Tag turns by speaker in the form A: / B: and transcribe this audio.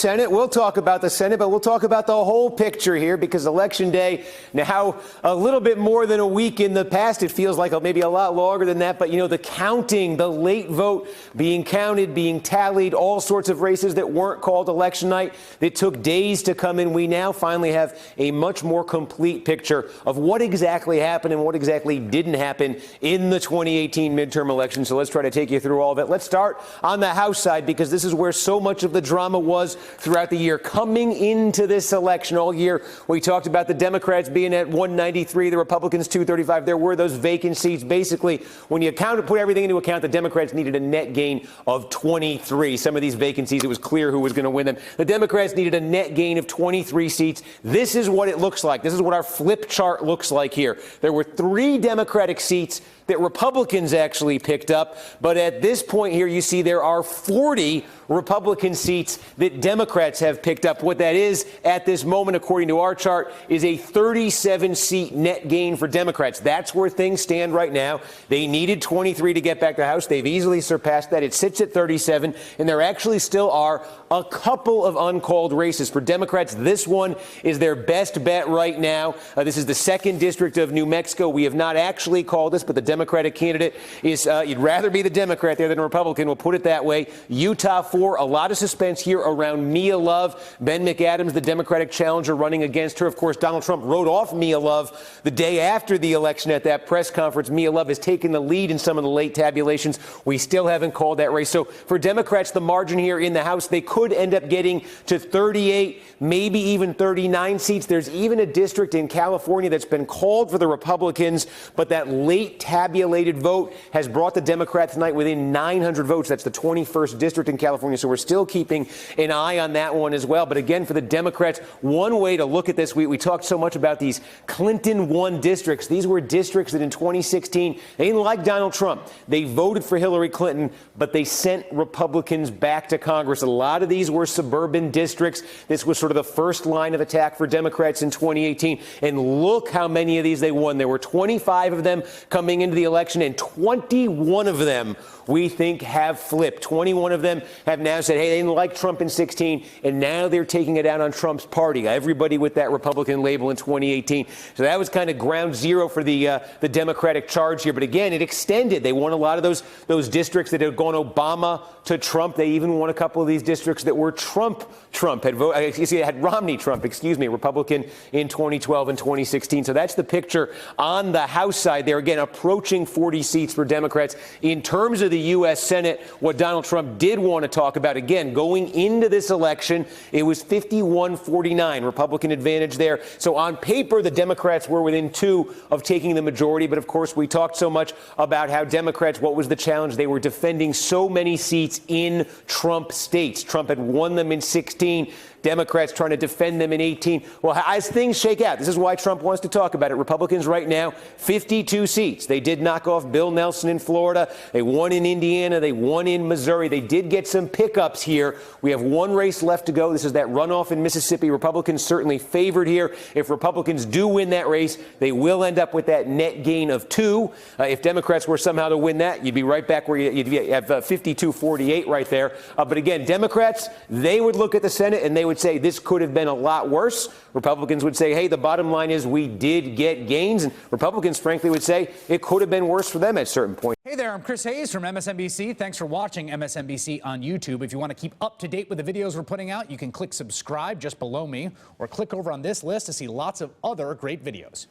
A: Senate. We'll talk about the Senate, but we'll talk about the whole picture here because Election Day now a little bit more than a week in the past. It feels like maybe a lot longer than that. But, you know, the counting, the late vote being counted, being tallied, all sorts of races that weren't called election night that took days to come in. We now finally have a much more complete picture of what exactly happened and what exactly didn't happen in the 2018 midterm election. So let's try to take you through all of it. Let's start on the House side because this is where so much of the drama was throughout the year. Coming into this election all year, we talked about the Democrats being at 193, the Republicans 235. There were those vacant seats. Basically, when you put everything into account, the Democrats needed a net gain of 23. Some of these vacancies, it was clear who was going to win them. The Democrats needed a net gain of 23 seats. This is what it looks like. This is what our flip chart looks like here. There were 3 Democratic seats that Republicans actually picked up. But at this point here, you see there are 40 Republican seats that Democrats have picked up. What that is at this moment, according to our chart, is a 37-seat net gain for Democrats. That's where things stand right now. They needed 23 to get back to the House. They've easily surpassed that. It sits at 37, and there actually still are a couple of uncalled races. For Democrats, this one is their best bet right now. This is the 2nd District of New Mexico. We have not actually called this, but the Democratic candidate is, you'd rather be the Democrat there than a Republican, we'll put it that way. Utah 4, a lot of suspense here around Mia Love. Ben McAdams, the Democratic challenger, running against her. Of course, Donald Trump wrote off Mia Love the day after the election at that press conference. Mia Love has taken the lead in some of the late tabulations. We still haven't called that race. So for Democrats, the margin here in the House, they could end up getting to 38, maybe even 39 seats. There's even a district in California that's been called for the Republicans, but that late tabulated vote has brought the Democrats tonight within 900 votes. That's the 21st district in California. So we're still keeping an eye on that one as well. But again, for the Democrats, one way to look at this, we talked so much about these Clinton won districts. These were districts that in 2016, they didn't like Donald Trump. They voted for Hillary Clinton, but they sent Republicans back to Congress. A lot of these were suburban districts. This was sort of the first line of attack for Democrats in 2018. And look how many of these they won. There were 25 of them coming into the election, and 21 of them we think have flipped. 21 of them have now said, hey, they didn't like Trump in 16, and now they're taking it out on Trump's party. Everybody with that Republican label in 2018. So that was kind of ground zero for the Democratic charge here. But again, it extended. They won a lot of those districts that had gone Obama to Trump. They even won a couple of these districts that were Trump had Romney Trump, Republican in 2012 and 2016. So that's the picture on the House side there. Again, approaching 40 seats for Democrats. In terms of the U.S. Senate, what Donald Trump did want to talk about, again, going into this election, it was 51-49, Republican advantage there. So on paper, the Democrats were within 2 of taking the majority. But of course, we talked so much about how Democrats, what was the challenge? They were defending so many seats in Trump states. Trump had won them in 16. Democrats trying to defend them in 18. Well, as things shake out, this is why Trump wants to talk about it. Republicans right now, 52 seats. They did knock off Bill Nelson in Florida. They won in Indiana. They won in Missouri. They did get some pickups here. We have one race left to go. This is that runoff in Mississippi. Republicans certainly favored here. If Republicans do win that race, they will end up with that net gain of 2. If Democrats were somehow to win that, you'd be right back where you'd have 52-48 right there. But again, Democrats, they would look at the Senate and they would say this could have been a lot worse. Republicans would say, hey, the bottom line is we did get gains. And Republicans, frankly, would say it could have been worse for them at certain points.
B: Hey there, I'm Chris Hayes from MSNBC. Thanks for watching MSNBC on YouTube. If you want to keep up to date with the videos we're putting out, you can click subscribe just below me or click over on this list to see lots of other great videos.